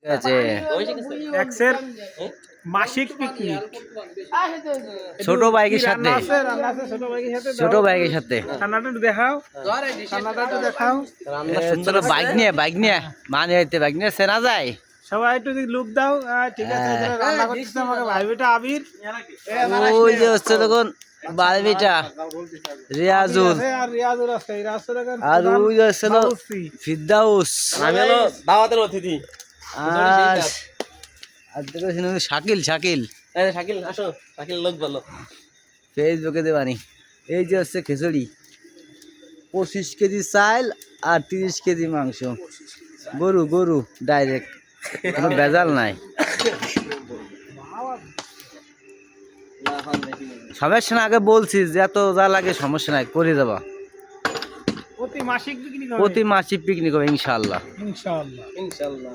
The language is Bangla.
আছে এক্সের মাসিক পিকনিক ছোট বাইকের সাথে ছোট বাইকের সাথে খানাটা একটু দেখাও ছোট বাইক নিয়ে মানে হইতে বাইক নিয়ে চেনা যায় সবাই একটু লুক দাও ঠিক আছে রান্না করতেছে আমাকে ভাই বেটা আবির ওই যে হচ্ছে তখন বালবিটা রিয়াজুল আর রিয়াজুল আছে এই রাস্তা দেখেন আর ওই যে হচ্ছে ফিরদাউস আমি হলো দাওয়াতের অতিথি আর দেখেছেন শাকিল শাকিল আসো শাকিল লোক ভালো ফেসবুকে দেবানি এই যে হচ্ছে খিচুড়ি 25 কেজি চাল আর 30 কেজি মাংস গরু ডাইরেক্ট কোনো ভেজাল নাই সমস্যা না আগে বলছি যে এত যা লাগে সমস্যা নাই করে যাবা প্রতি মাসিক পিকনিক প্রতি মাসিক পিকনিক হবে ইনশাআল্লাহ ইনশাআল্লাহ ইনশাআল্লাহ